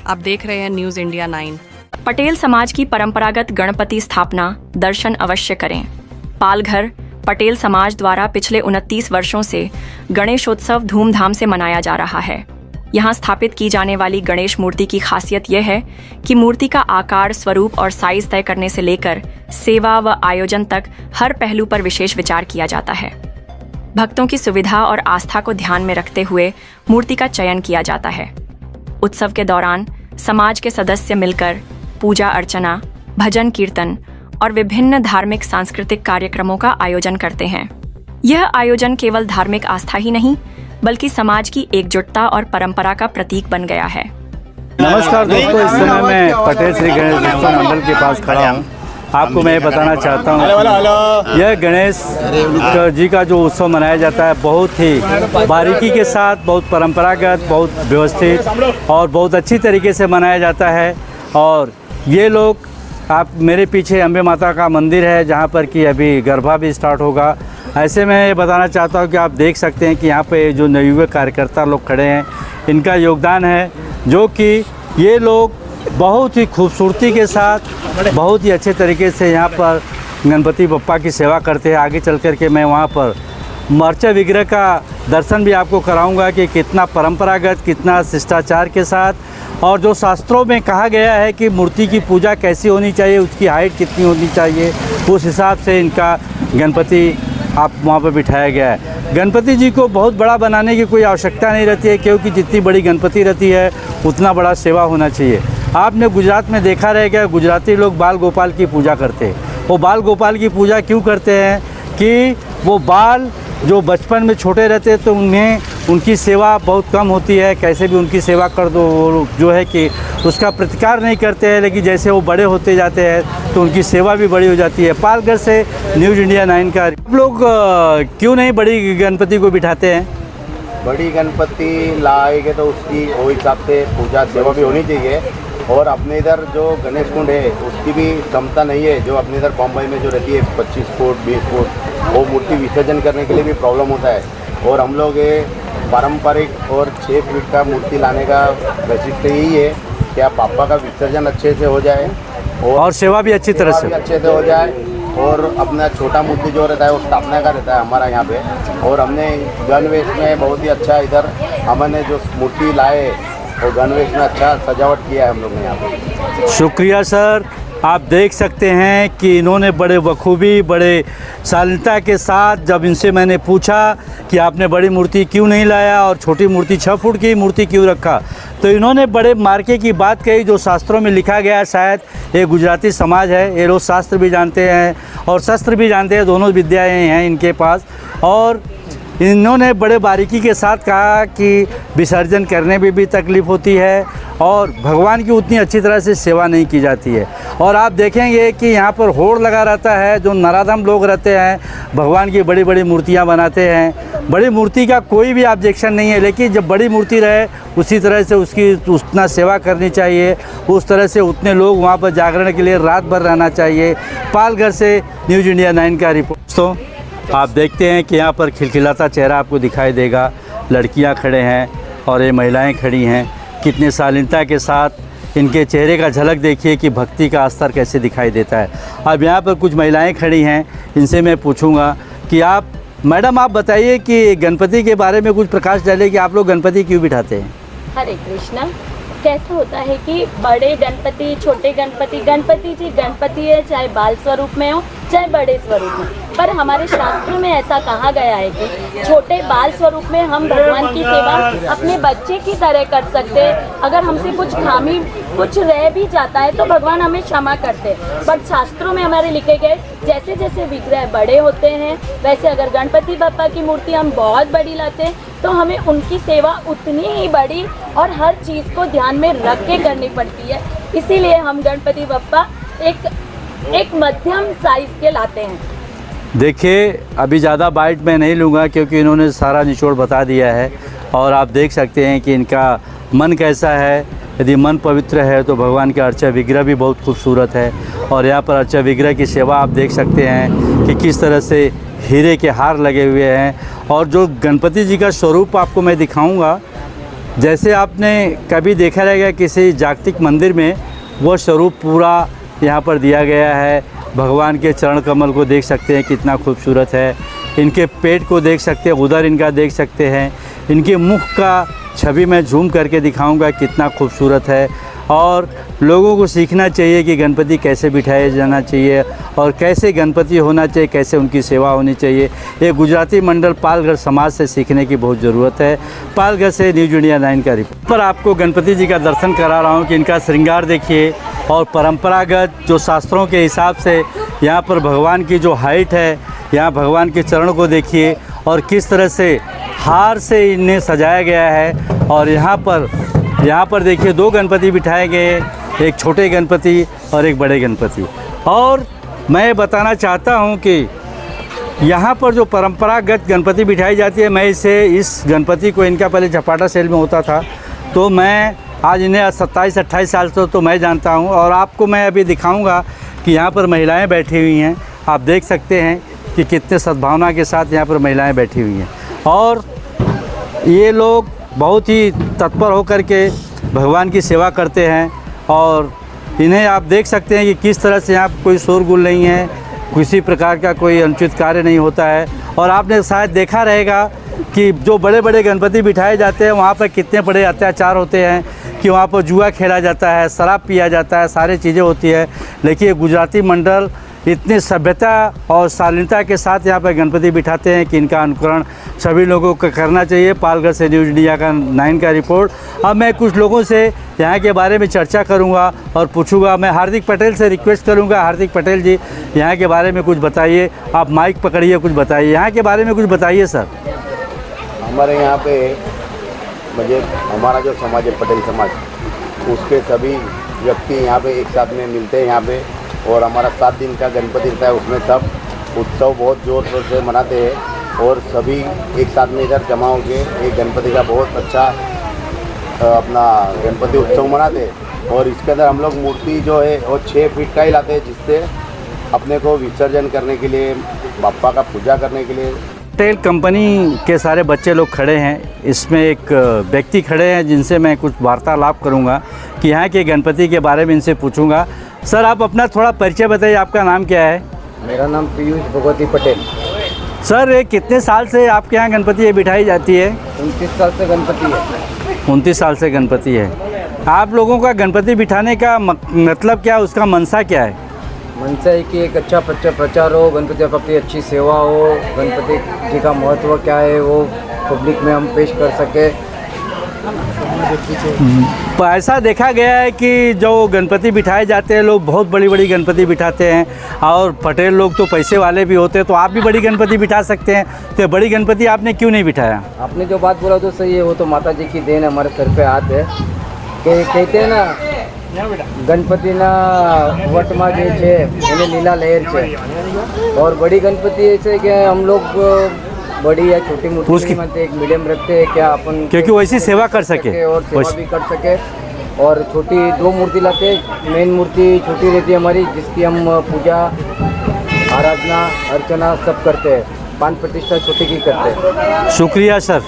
आप देख रहे हैं न्यूज़ इंडिया 9। पटेल समाज की परंपरागत गणपति स्थापना दर्शन अवश्य करें। पालघर पटेल समाज द्वारा पिछले 29 वर्षों से गणेशोत्सव धूमधाम से मनाया जा रहा है। यहाँ स्थापित की जाने वाली गणेश मूर्ति की खासियत यह है कि मूर्ति का आकार, स्वरूप और साइज तय करने से लेकर सेवा व आयोजन तक हर पहलू पर विशेष विचार किया जाता है। भक्तों की सुविधा और आस्था को ध्यान में रखते हुए मूर्ति का चयन किया जाता है। उत्सव के दौरान समाज के सदस्य मिलकर पूजा अर्चना, भजन कीर्तन और विभिन्न धार्मिक सांस्कृतिक कार्यक्रमों का आयोजन करते हैं। यह आयोजन केवल धार्मिक आस्था ही नहीं बल्कि समाज की एकजुटता और परंपरा का प्रतीक बन गया है। नमस्कार दोस्तों, इस समय मैं पटेल श्री गणेश उत्सव मंडल के पास खड़ा हूँ। आपको मैं बताना चाहता हूँ, यह गणेश जी का जो उत्सव मनाया जाता है बहुत ही बारीकी के साथ, बहुत परंपरागत, बहुत व्यवस्थित और बहुत अच्छी तरीके से मनाया जाता है। और ये लोग, आप मेरे पीछे अम्बे माता का मंदिर है जहाँ पर कि अभी गरबा भी स्टार्ट होगा। ऐसे में ये बताना चाहता हूँ कि आप देख सकते हैं कि यहाँ पे जो नवयुवक कार्यकर्ता लोग खड़े हैं, इनका योगदान है, जो कि ये लोग बहुत ही खूबसूरती के साथ, बहुत ही अच्छे तरीके से यहाँ पर गणपति बप्पा की सेवा करते हैं। आगे चल कर के मैं वहाँ पर अर्चा विग्रह का दर्शन भी आपको कराऊंगा कि कितना परंपरागत, कितना शिष्टाचार के साथ, और जो शास्त्रों में कहा गया है कि मूर्ति की पूजा कैसी होनी चाहिए, उसकी हाइट कितनी होनी चाहिए, उस हिसाब से इनका गणपति आप वहाँ पर बिठाया गया है। गणपति जी को बहुत बड़ा बनाने की कोई आवश्यकता नहीं रहती है, क्योंकि जितनी बड़ी गणपति रहती है उतना बड़ा सेवा होना चाहिए। आपने गुजरात में देखा रहेगा, गुजराती लोग बाल गोपाल की पूजा करते हैं। वो बाल गोपाल की पूजा क्यों करते हैं कि वो बाल जो बचपन में छोटे रहते हैं तो उन्हें उनकी सेवा बहुत कम होती है, कैसे भी उनकी सेवा कर दो, वो जो है कि उसका प्रतिकार नहीं करते हैं। लेकिन जैसे वो बड़े होते जाते हैं तो उनकी सेवा भी बड़ी हो जाती है। पालघर से न्यूज़ इंडिया 9 का। आप लोग क्यों नहीं बड़ी गणपति को बिठाते हैं? बड़ी गणपति लाएंगे तो उसकी वो हिसाब से पूजा सेवा भी होनी चाहिए। और अपने इधर जो गणेश कुंड है उसकी भी क्षमता नहीं है, जो अपने इधर बम्बई में जो रहती है 25 फुट 20 फुट, वो मूर्ति विसर्जन करने के लिए भी प्रॉब्लम होता है। और हम लोग ये पारंपरिक और 6 फीट का मूर्ति लाने का वैशिष्ट्य यही है कि आप पापा का विसर्जन अच्छे से हो जाए और सेवा भी अच्छी तरह से अच्छे से हो जाए। और अपना छोटा मूर्ति जो रहता है वो स्थापना का रहता है हमारा यहाँ पे। और हमने गणवेश में बहुत ही अच्छा इधर हमने जो मूर्ति लाए और गणवेश में अच्छा सजावट किया है हम लोग ने यहाँ पे। शुक्रिया सर। आप देख सकते हैं कि इन्होंने बड़े बखूबी, बड़े शालीनता के साथ, जब इनसे मैंने पूछा कि आपने बड़ी मूर्ति क्यों नहीं लाया और छोटी मूर्ति 6 फुट की मूर्ति क्यों रखा, तो इन्होंने बड़े मार्के की बात कही जो शास्त्रों में लिखा गया है। शायद ये गुजराती समाज है, ये लोग शास्त्र भी जानते हैं और शस्त्र भी जानते हैं, दोनों विद्याएँ हैं इनके पास। और इन्होंने बड़े बारीकी के साथ कहा कि विसर्जन करने में भी तकलीफ़ होती है और भगवान की उतनी अच्छी तरह से सेवा नहीं की जाती है। और आप देखेंगे कि यहाँ पर होड़ लगा रहता है, जो नराधम लोग रहते हैं भगवान की बड़ी बड़ी मूर्तियाँ बनाते हैं। बड़ी मूर्ति का कोई भी ऑब्जेक्शन नहीं है, लेकिन जब बड़ी मूर्ति रहे उसी तरह से उसकी उतना सेवा करनी चाहिए, उस तरह से उतने लोग वहाँ पर जागरण के लिए रात भर रहना चाहिए। पालघर से न्यूज़ इंडिया 9 का रिपोर्ट। तो आप देखते हैं कि यहाँ पर खिलखिलाता चेहरा आपको दिखाई देगा। लड़कियाँ खड़े हैं और ये महिलाएं खड़ी हैं। कितने शालीनता के साथ इनके चेहरे का झलक देखिए कि भक्ति का स्तर कैसे दिखाई देता है। अब यहाँ पर कुछ महिलाएं खड़ी हैं, इनसे मैं पूछूंगा कि आप मैडम, आप बताइए कि गणपति के बारे में कुछ प्रकाश डालिए कि आप लोग गणपति क्यों बिठाते हैं? हरे कृष्णा। कैसा होता है कि बड़े गणपति, छोटे गणपति, गणपति जी गणपति है, चाहे बाल स्वरूप में हो चाहे बड़े स्वरूप में। पर हमारे शास्त्रों में ऐसा कहा गया है कि छोटे बाल स्वरूप में हम भगवान की सेवा अपने बच्चे की तरह कर सकते हैं। अगर हमसे कुछ खामी कुछ रह भी जाता है तो भगवान हमें क्षमा करते हैं। बट शास्त्रों में हमारे लिखे गए जैसे जैसे विग्रह बड़े होते हैं, वैसे अगर गणपति बप्पा की मूर्ति हम बहुत बड़ी लाते हैं तो हमें उनकी सेवा उतनी ही बड़ी और हर चीज़ को ध्यान में रख के करनी पड़ती है। इसीलिए हम गणपति बप्पा एक मध्यम साइज के लाते हैं। देखिए, अभी ज़्यादा बाइट मैं नहीं लूँगा क्योंकि इन्होंने सारा निचोड़ बता दिया है। और आप देख सकते हैं कि इनका मन कैसा है। यदि मन पवित्र है तो भगवान का अर्चा विग्रह भी बहुत खूबसूरत है। और यहाँ पर अर्चा विग्रह की सेवा आप देख सकते हैं कि किस तरह से हीरे के हार लगे हुए हैं। और जो गणपति जी का स्वरूप आपको मैं दिखाऊंगा, जैसे आपने कभी देखा रहेगा किसी जागतिक मंदिर में वो स्वरूप पूरा यहाँ पर दिया गया है। भगवान के चरण कमल को देख सकते हैं कितना खूबसूरत है, इनके पेट को देख सकते हैं, उधर इनका देख सकते हैं, इनके मुख का छवि मैं झूम करके दिखाऊंगा कितना खूबसूरत है। और लोगों को सीखना चाहिए कि गणपति कैसे बिठाया जाना चाहिए और कैसे गणपति होना चाहिए, कैसे उनकी सेवा होनी चाहिए। ये गुजराती मंडल पालघर समाज से सीखने की बहुत ज़रूरत है। पालघर से न्यूज़ इंडिया 9 का रिपोर्ट पर आपको गणपति जी का दर्शन करा रहा हूँ कि इनका श्रृंगार देखिए और परंपरागत जो शास्त्रों के हिसाब से यहाँ पर भगवान की जो हाइट है, यहाँ भगवान के चरणों को देखिए और किस तरह से हार से इन्हें सजाया गया है। और यहाँ पर देखिए 2 गणपति बिठाए गए, एक छोटे गणपति और एक बड़े गणपति। और मैं बताना चाहता हूँ कि यहाँ पर जो परंपरागत गणपति बिठाई जाती है, मैं इस गणपति को, इनका पहले झपाटा सेल में होता था, तो मैं आज इन्हें 27-28 साल से तो मैं जानता हूँ। और आपको मैं अभी दिखाऊँगा कि यहाँ पर महिलाएँ बैठी हुई हैं। आप देख सकते हैं कि कितने सद्भावना के साथ यहाँ पर महिलाएँ बैठी हुई हैं और ये लोग बहुत ही तत्पर होकर के भगवान की सेवा करते हैं। और इन्हें आप देख सकते हैं कि किस तरह से यहाँ कोई शोरगुल नहीं है, किसी प्रकार का कोई अनुचित कार्य नहीं होता है। और आपने शायद देखा रहेगा कि जो बड़े बड़े गणपति बिठाए जाते हैं वहाँ पर कितने बड़े अत्याचार होते हैं कि वहाँ पर जुआ खेला जाता है, शराब पिया जाता है, सारी चीज़ें होती है। लेकिन गुजराती मंडल इतनी सभ्यता और शालीनता के साथ यहाँ पर गणपति बिठाते हैं कि इनका अनुकरण सभी लोगों को करना चाहिए। पालघर से न्यूज़ इंडिया का 9 का रिपोर्ट। अब मैं कुछ लोगों से यहाँ के बारे में चर्चा करूँगा और पूछूंगा। मैं हार्दिक पटेल से रिक्वेस्ट करूँगा, हार्दिक पटेल जी यहाँ के बारे में कुछ बताइए। आप माइक पकड़िए, कुछ बताइए, यहाँ के बारे में कुछ बताइए सर। हमारे यहाँ पे मुझे हमारा जो समाज है पटेल समाज, उसके सभी व्यक्ति यहाँ पे एक साथ में मिलते हैं यहाँ पे। और हमारा 7 दिन का गणपति रहता है, उसमें सब उत्सव बहुत ज़ोर शोर से मनाते हैं और सभी एक साथ में इधर जमा होकर एक गणपति का बहुत अच्छा अपना गणपति उत्सव मनाते हैं। और इसके अंदर हम लोग मूर्ति जो है वो 6 फीट का ही लाते हैं, जिससे अपने को विसर्जन करने के लिए, बाप्पा का पूजा करने के लिए। पटेल कंपनी के सारे बच्चे लोग खड़े हैं, इसमें एक व्यक्ति खड़े हैं जिनसे मैं कुछ वार्तालाप करूंगा कि यहाँ के गणपति के बारे में इनसे पूछूंगा। सर आप अपना थोड़ा परिचय बताइए, आपका नाम क्या है? मेरा नाम पीयूष भगवती पटेल। सर ये कितने साल से आपके यहाँ गणपति बिठाई जाती है? 29 साल से गणपति है। 29 साल से गणपति है। आप लोगों का गणपति बिठाने का मतलब क्या, उसका मनसा क्या है? मनसा है कि एक अच्छा प्रचार हो, गणपति बाप्पा की अच्छी सेवा हो, गणपति जी का महत्व क्या है वो पब्लिक में हम पेश कर सके। ऐसा देखा गया है कि जो गणपति बिठाए जाते हैं, लोग बहुत बड़ी बड़ी गणपति बिठाते हैं और पटेल लोग तो पैसे वाले भी होते हैं, तो आप भी बड़ी गणपति बिठा सकते हैं। तो बड़ी गणपति आपने क्यों नहीं बिठाया? आपने जो बात बोला तो सही है, वो तो माता जी की देन, हमारे सर पे हाथ है। कहते हैं ना, गणपति ना वटमा जे छे એને લીલા લહેર છે। और बड़ी गणपति ऐसे कि हम लोग बड़ी या छोटी मूर्ति में एक मीडियम रखते हैं, क्या अपन क्योंकि वैसी सेवा कर सके और सेवा भी कर सके। और छोटी 2 मूर्ति लाते हैं, मेन मूर्ति छोटी रहती है हमारी, जिसकी हम पूजा आराधना अर्चना सब करते हैं। 5 प्रतिष्ठा छोटी की करते हैं। शुक्रिया सर।